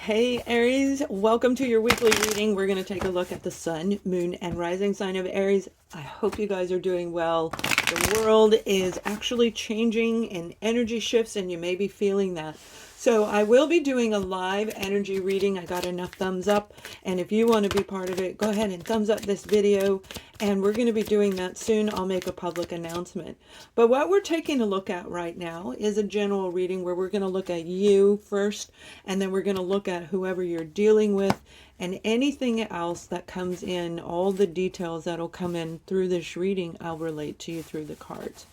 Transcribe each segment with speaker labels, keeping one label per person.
Speaker 1: Hey Aries, welcome to your weekly reading. We're going to take a look at the sun, moon, and rising sign of Aries. I hope you guys are doing well. The world is actually changing in energy shifts, and you may be feeling that. So I will be doing a live energy reading. I got enough thumbs up, and if you want to be part of it, go ahead and thumbs up this video, and we're going to be doing that soon. I'll make a public announcement. But what we're taking a look at right now is a general reading where we're going to look at you first, and then we're going to look at whoever you're dealing with, and anything else that comes in, all the details that'll come in through this reading, I'll relate to you through the cards.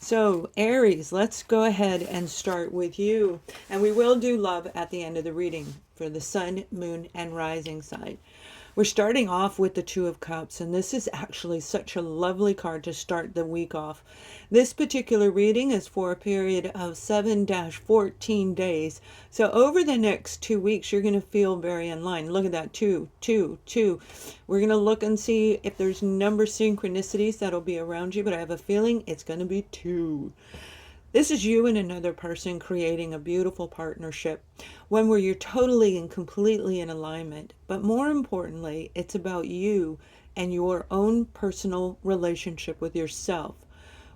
Speaker 1: So Aries, let's go ahead and start with you. And we will do love at the end of the reading for the sun, moon, and rising sign. We're starting off with the Two of Cups, and this is actually such a lovely card to start the week off. This particular reading is for a period of 7-14 days. So over the next 2 weeks, you're going to feel very in line. Look at that, 2, 2, 2. We're going to look and see if there's number synchronicities that'll be around you, but I have a feeling it's going to be 2. This is you and another person creating a beautiful partnership, one where you're totally and completely in alignment. But more importantly, it's about you and your own personal relationship with yourself,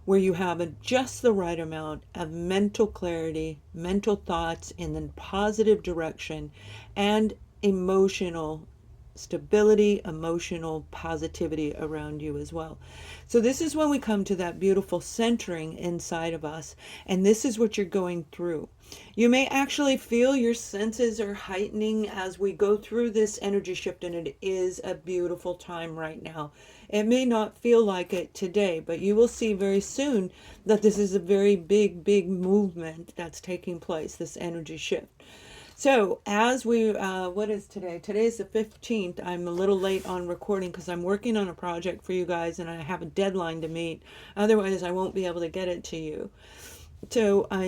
Speaker 1: where you have just the right amount of mental clarity, mental thoughts in the positive direction, and emotional stability, emotional positivity around you as well. So this is when we come to that beautiful centering inside of us, and this is what you're going through. You may actually feel your senses are heightening as we go through this energy shift, and it is a beautiful time right now. It may not feel like it today, but you will see very soon that this is a very big movement that's taking place, this energy shift. So as we, what is today? Today is the 15th. I'm a little late on recording because I'm working on a project for you guys and I have a deadline to meet. Otherwise, I won't be able to get it to you. So I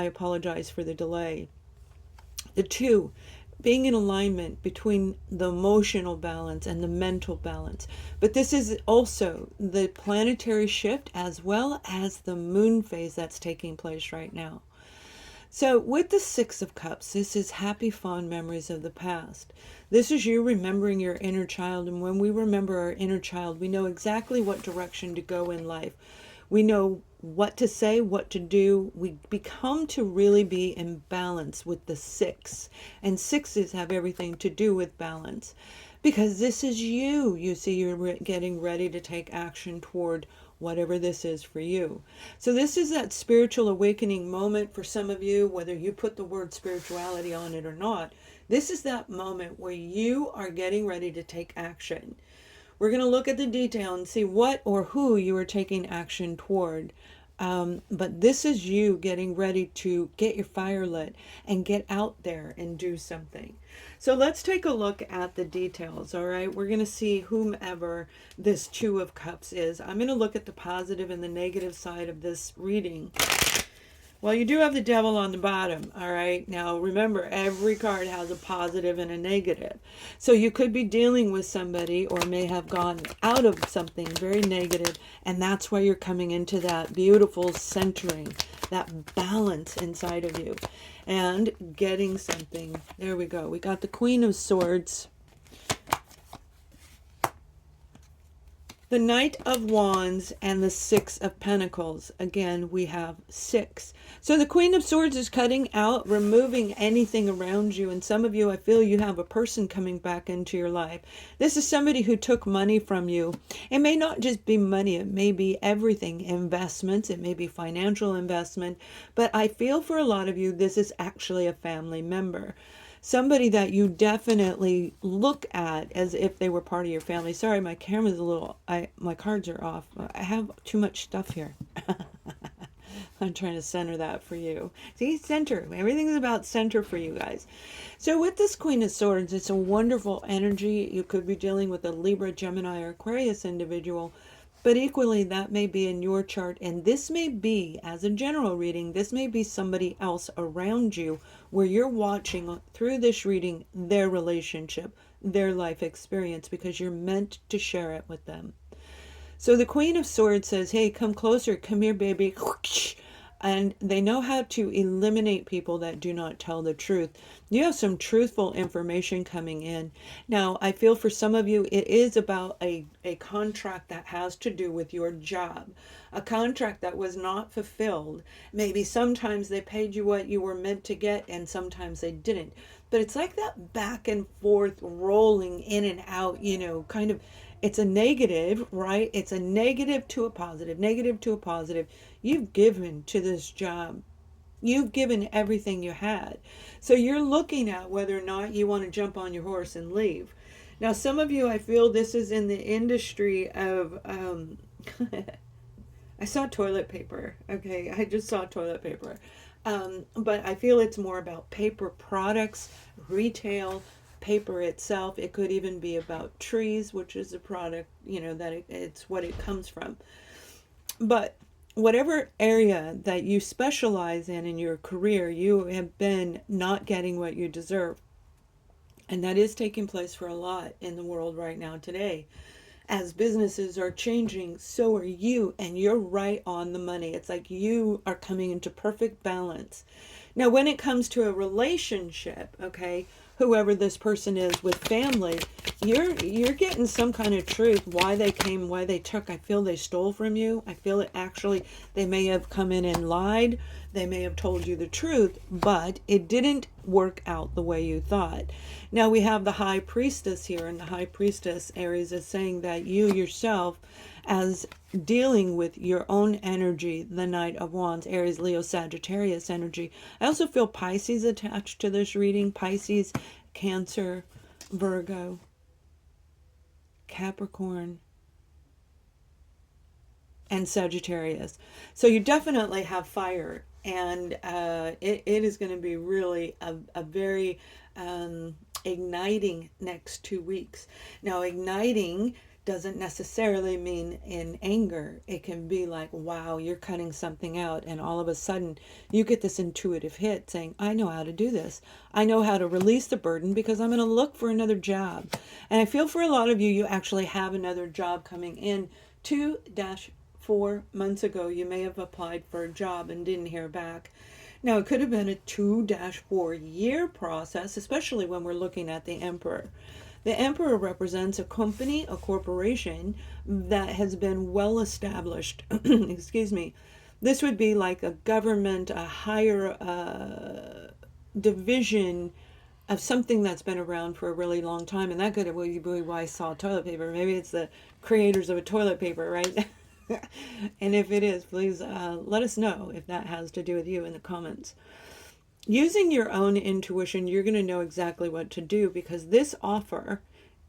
Speaker 1: apologize for the delay. The 2, being in alignment between the emotional balance and the mental balance. But this is also the planetary shift as well as the moon phase that's taking place right now. So with the 6 of Cups, this is happy, fond memories of the past. This is you remembering your inner child. And when we remember our inner child, we know exactly what direction to go in life. We know what to say, what to do. We become to really be in balance with the 6. And 6s have everything to do with balance. Because this is you. You see, you're getting ready to take action toward whatever this is for you. So this is that spiritual awakening moment for some of you, whether you put the word spirituality on it or not. This is that moment where you are getting ready to take action. We're going to look at the detail and see what or who you are taking action toward. But this is you getting ready to get your fire lit and get out there and do something. So let's take a look at the details, all right? We're going to see whomever this 2 of Cups is. I'm going to look at the positive and the negative side of this reading. Well, you do have the Devil on the bottom, all right? Now, remember, every card has a positive and a negative. So you could be dealing with somebody or may have gone out of something very negative, and that's why you're coming into that beautiful centering, that balance inside of you, and getting something. There we go. We got the Queen of Swords, the Knight of Wands, and the 6 of Pentacles. Again, we have 6. So the Queen of Swords is cutting out, removing anything around you. And some of you, I feel you have a person coming back into your life. This is somebody who took money from you. It may not just be money. It may be everything. Investments. It may be financial investment. But I feel for a lot of you, this is actually a family member. Somebody that you definitely look at as if they were part of your family. Sorry, my camera's a little, my cards are off. I have too much stuff here. I'm trying to center that for you. See, center. Everything's about center for you guys. So with this Queen of Swords, it's a wonderful energy. You could be dealing with a Libra, Gemini, or Aquarius individual. But equally, that may be in your chart. And this may be, as a general reading, this may be somebody else around you where you're watching through this reading their relationship, their life experience, because you're meant to share it with them. So the Queen of Swords says, hey, come closer. Come here, baby. and they know how to eliminate people that do not tell the truth. You have some truthful information coming in. Now, I feel for some of you, it is about a contract that has to do with your job, a contract that was not fulfilled. Maybe sometimes they paid you what you were meant to get, and sometimes they didn't. But it's like that back and forth rolling in and out, kind of. It's a negative, right? It's a negative to a positive, negative to a positive. You've given to this job. You've given everything you had. So you're looking at whether or not you want to jump on your horse and leave. Now, some of you, I feel this is in the industry of, I saw toilet paper. Okay, I just saw toilet paper. But I feel it's more about paper products, retail, paper itself. It could even be about trees, which is a product, that it's what it comes from. But whatever area that you specialize in your career, you have been not getting what you deserve. And that is taking place for a lot in the world right now today. As businesses are changing, so are you, and you're right on the money. It's like you are coming into perfect balance. Now, when it comes to a relationship, okay, whoever this person is with family, you're getting some kind of truth, why they came, why they took. I feel they stole from you. I feel it actually, they may have come in and lied. They may have told you the truth, but it didn't work out the way you thought. Now we have the High Priestess here, and the High Priestess, Aries, is saying that you yourself, as dealing with your own energy, the Knight of Wands, Aries, Leo, Sagittarius energy. I also feel Pisces attached to this reading. Pisces, Cancer, Virgo, Capricorn, and Sagittarius. So you definitely have fire, and it is going to be really a very igniting next 2 weeks. Now, igniting doesn't necessarily mean in anger. It can be like, wow, you're cutting something out, and all of a sudden you get this intuitive hit saying, I know how to do this. I know how to release the burden because I'm going to look for another job. And I feel for a lot of you, you actually have another job coming in. 2-4 months ago, you may have applied for a job and didn't hear back. Now, it could have been a 2-4 year process, especially when we're looking at the Emperor. The Emperor represents a company, a corporation that has been well established. Excuse me. This would be like a government, a higher division of something that's been around for a really long time. And that could have be why I saw toilet paper. Maybe it's the creators of a toilet paper, right? And if it is, please let us know if that has to do with you in the comments. Using your own intuition, you're going to know exactly what to do, because this offer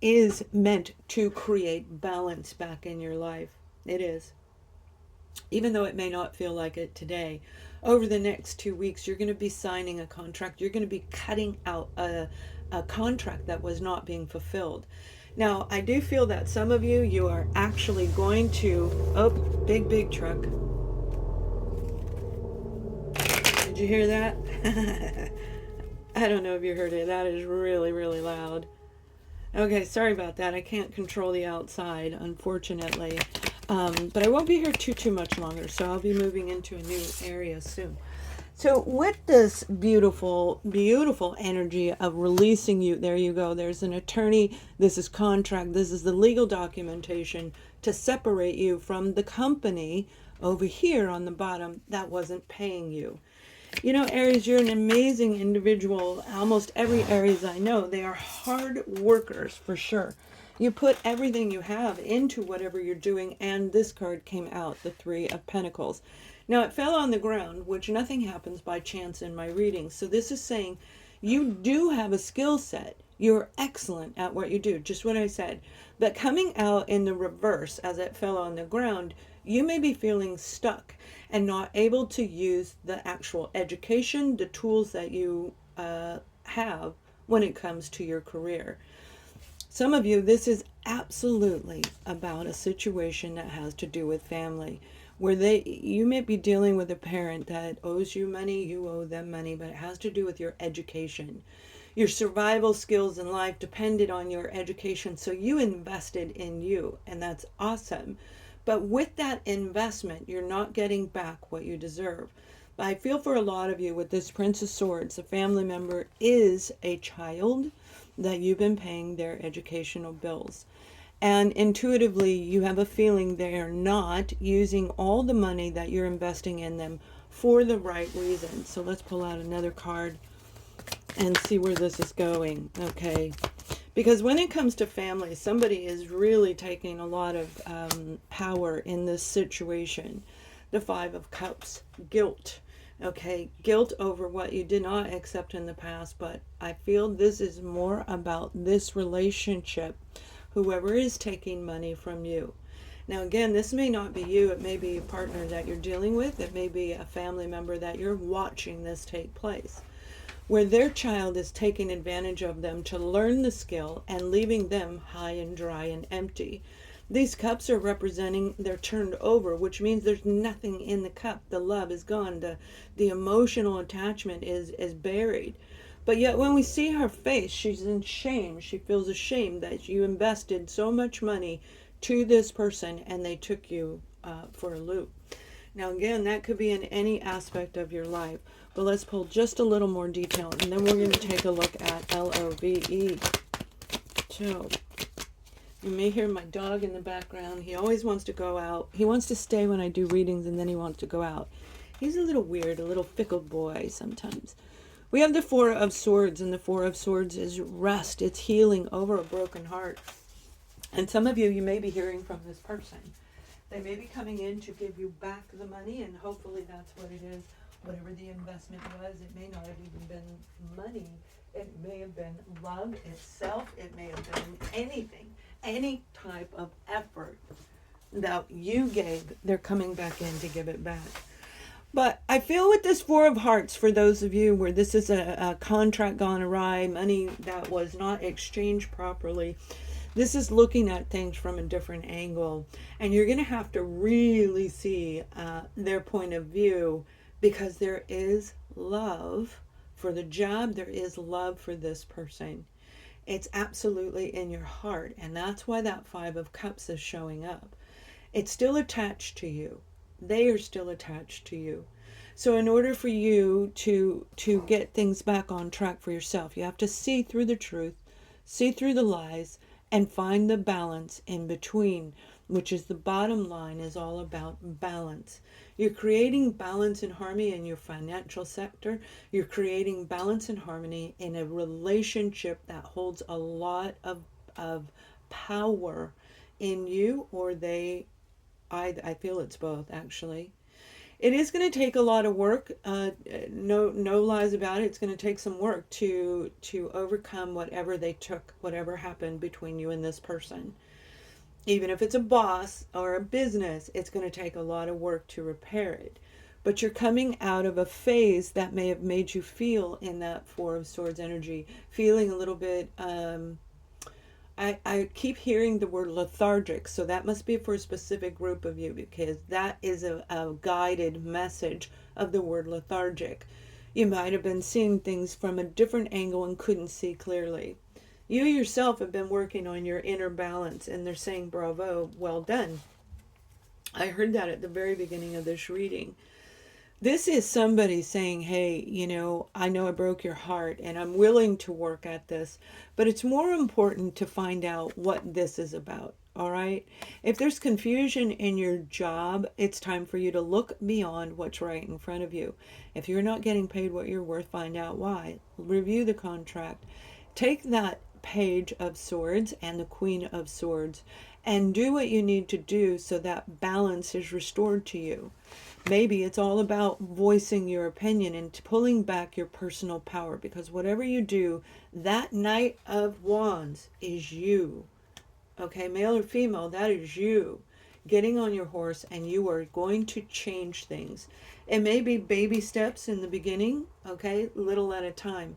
Speaker 1: is meant to create balance back in your life. It is. Even though it may not feel like it today, over the next 2 weeks, you're going to be signing a contract. You're going to be cutting out a contract that was not being fulfilled. Now, I do feel that some of you, you are actually going to, oh, big truck. Did you hear that? I don't know if you heard it. That is really, really loud. Okay, sorry about that. I can't control the outside, unfortunately. But I won't be here too much longer, so I'll be moving into a new area soon. So with this beautiful, beautiful energy of releasing you, there you go. There's an attorney. This is contract. This is the legal documentation to separate you from the company over here on the bottom that wasn't paying you. You know, Aries, you're an amazing individual. Almost every Aries I know, they are hard workers for sure. You put everything you have into whatever you're doing, and this card came out, the Three of Pentacles. Now, it fell on the ground, which nothing happens by chance in my readings. So this is saying you do have a skill set. You're excellent at what you do, just what I said. But coming out in the reverse, as it fell on the ground, you may be feeling stuck and not able to use the actual education, the tools that you have when it comes to your career. Some of you, this is absolutely about a situation that has to do with family, where you may be dealing with a parent that owes you money, you owe them money, but it has to do with your education. Your survival skills in life depended on your education, so you invested in you, and that's awesome. But with that investment, you're not getting back what you deserve. I feel for a lot of you with this Prince of Swords, a family member is a child that you've been paying their educational bills. And intuitively, you have a feeling they are not using all the money that you're investing in them for the right reason. So let's pull out another card and see where this is going. Okay. Because when it comes to family, somebody is really taking a lot of power in this situation. The Five of Cups, guilt. Okay, guilt over what you did not accept in the past, but I feel this is more about this relationship, whoever is taking money from you. Now again, this may not be you, it may be a partner that you're dealing with, it may be a family member that you're watching this take place, where their child is taking advantage of them to learn the skill and leaving them high and dry and empty. These cups are representing they're turned over, which means there's nothing in the cup. The love is gone. The emotional attachment is buried. But yet when we see her face, she's in shame. She feels ashamed that you invested so much money to this person and they took you for a loop. Now again, that could be in any aspect of your life. But let's pull just a little more detail, and then we're going to take a look at LOVE. So you may hear my dog in the background. He always wants to go out. He wants to stay when I do readings, and then he wants to go out. He's a little weird, a little fickle boy sometimes. We have the Four of Swords, and the Four of Swords is rest. It's healing over a broken heart. And some of you, you may be hearing from this person. They may be coming in to give you back the money, and hopefully that's what it is. Whatever the investment was, it may not have even been money. It may have been love itself. It may have been anything. Any type of effort that you gave, they're coming back in to give it back. But I feel with this Four of Hearts, for those of you where this is a contract gone awry, money that was not exchanged properly, this is looking at things from a different angle. And you're going to have to really see their point of view, because there is love for the job. There is love for this person. It's absolutely in your heart. And that's why that Five of Cups is showing up. It's still attached to you. They are still attached to you. So in order for you to get things back on track for yourself, you have to see through the truth, see through the lies, and find the balance in between, which is the bottom line, is all about balance. You're creating balance and harmony in your financial sector. You're creating balance and harmony in a relationship that holds a lot of power in you, or they, I feel it's both actually. It is going to take a lot of work. No lies about it. It's going to take some work to overcome whatever they took, whatever happened between you and this person. Even if it's a boss or a business, it's going to take a lot of work to repair it. But you're coming out of a phase that may have made you feel in that Four of Swords energy, feeling a little bit, I keep hearing the word lethargic. So that must be for a specific group of you, because that is a guided message of the word lethargic. You might have been seeing things from a different angle and couldn't see clearly. You yourself have been working on your inner balance, and they're saying, bravo, well done. I heard that at the very beginning of this reading. This is somebody saying, hey, you know I broke your heart and I'm willing to work at this, but it's more important to find out what this is about. All right. If there's confusion in your job, it's time for you to look beyond what's right in front of you. If you're not getting paid what you're worth, find out why. Review the contract. Take that Page of Swords and the Queen of Swords and do what you need to do so that balance is restored to you. Maybe it's all about voicing your opinion and pulling back your personal power, because whatever you do, that Knight of Wands is you. Okay, male or female, that is you getting on your horse, and you are going to change things. It may be baby steps in the beginning, okay, little at a time.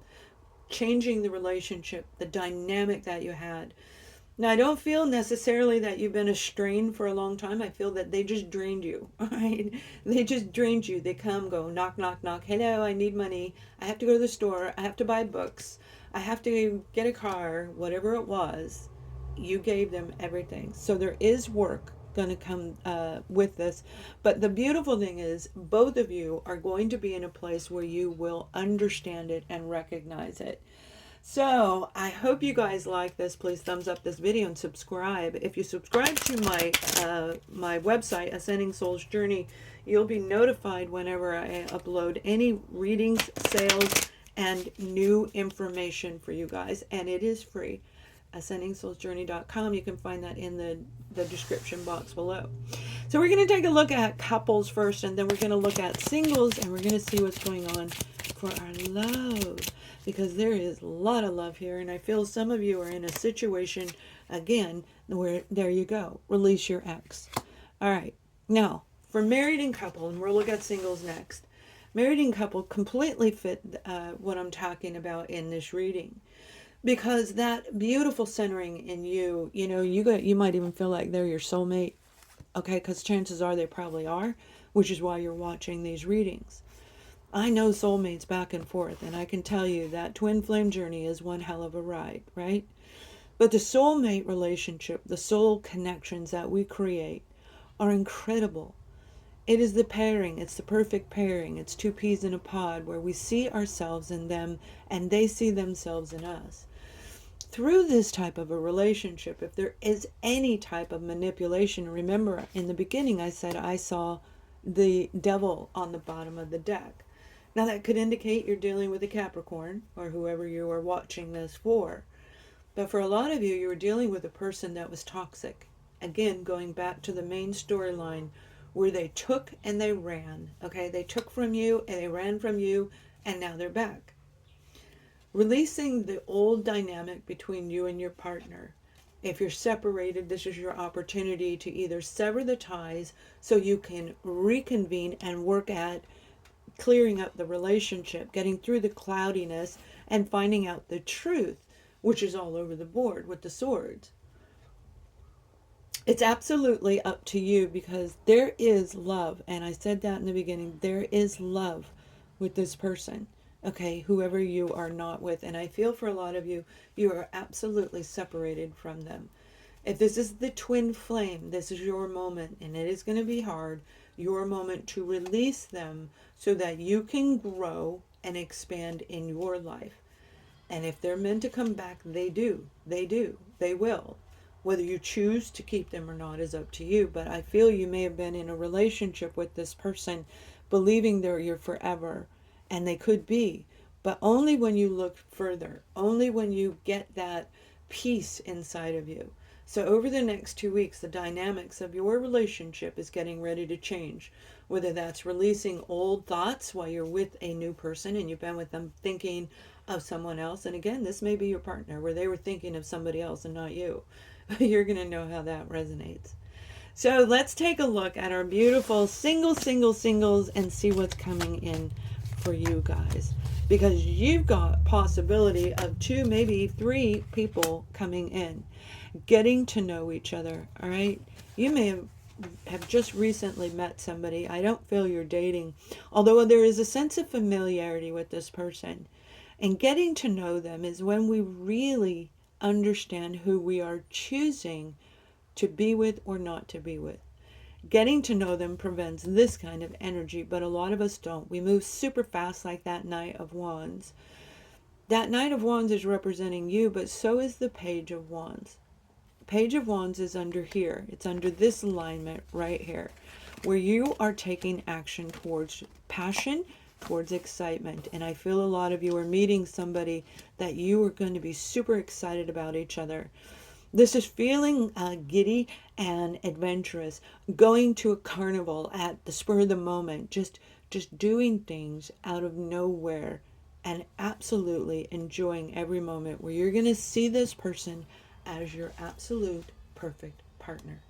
Speaker 1: Changing the relationship, the dynamic that you had. Now, I don't feel necessarily that you've been estranged for a long time. I feel that they just drained you, right? They just drained you. They come, go, knock, knock, knock. Hello, I need money. I have to go to the store. I have to buy books. I have to get a car, whatever it was. You gave them everything. So there is work going to come with this. But the beautiful thing is both of you are going to be in a place where you will understand it and recognize it. So I hope you guys like this. Please thumbs up this video and subscribe. If you subscribe to my website, Ascending Souls Journey, you'll be notified whenever I upload any readings, sales, and new information for you guys. And it is free. AscendingSoulsJourney.com. You can find that in the description box below. So we're going to take a look at couples first, and then we're going to look at singles, and we're going to see what's going on for our love, because there is a lot of love here, and I feel some of you are in a situation, again, where, there you go, release your ex. All right, now, for married and couple, and we'll look at singles next. Married and couple completely fit what I'm talking about in this reading. Because that beautiful centering in you, you know, you might even feel like they're your soulmate, okay? Because chances are they probably are, which is why you're watching these readings. I know soulmates back and forth, and I can tell you that twin flame journey is one hell of a ride, right? But the soulmate relationship, the soul connections that we create are incredible. It is the pairing. It's the perfect pairing. It's two peas in a pod where we see ourselves in them and they see themselves in us. Through this type of a relationship, if there is any type of manipulation, remember in the beginning I said I saw the devil on the bottom of the deck. Now that could indicate you're dealing with a Capricorn or whoever you are watching this for. But for a lot of you, you were dealing with a person that was toxic. Again, going back to the main storyline where they took and they ran. Okay, they took from you and they ran from you, and now they're back. Releasing the old dynamic between you and your partner. If you're separated, this is your opportunity to either sever the ties so you can reconvene and work at clearing up the relationship, getting through the cloudiness, and finding out the truth, which is all over the board with the swords. It's absolutely up to you, because there is love, and I said that in the beginning, there is love with this person. Okay, whoever you are not with. And I feel for a lot of you, you are absolutely separated from them. If this is the twin flame, this is your moment, and it is going to be hard, your moment to release them so that you can grow and expand in your life. And if they're meant to come back, they do. They do. They will. Whether you choose to keep them or not is up to you. But I feel you may have been in a relationship with this person believing they're your forever. And they could be, but only when you look further, only when you get that peace inside of you. So over the next 2 weeks, the dynamics of your relationship is getting ready to change. Whether that's releasing old thoughts while you're with a new person and you've been with them thinking of someone else. And again, this may be your partner where they were thinking of somebody else and not you. You're going to know how that resonates. So let's take a look at our beautiful singles and see what's coming in for you guys, because you've got possibility of 2, maybe 3 people coming in, getting to know each other. All right, you may have just recently met somebody. I don't feel you're dating, although there is a sense of familiarity with this person, and getting to know them is when we really understand who we are choosing to be with or not to be with. Getting to know them prevents this kind of energy, but a lot of us don't. We move super fast, like that Knight of Wands. That Knight of Wands is representing you, but so is the Page of Wands. Page of Wands is under here. It's under this alignment right here, where you are taking action towards passion, towards excitement. And I feel a lot of you are meeting somebody that you are going to be super excited about each other. This is feeling giddy and adventurous, going to a carnival at the spur of the moment, just doing things out of nowhere and absolutely enjoying every moment where you're going to see this person as your absolute perfect partner.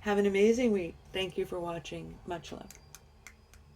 Speaker 1: Have an amazing week. Thank you for watching. Much love.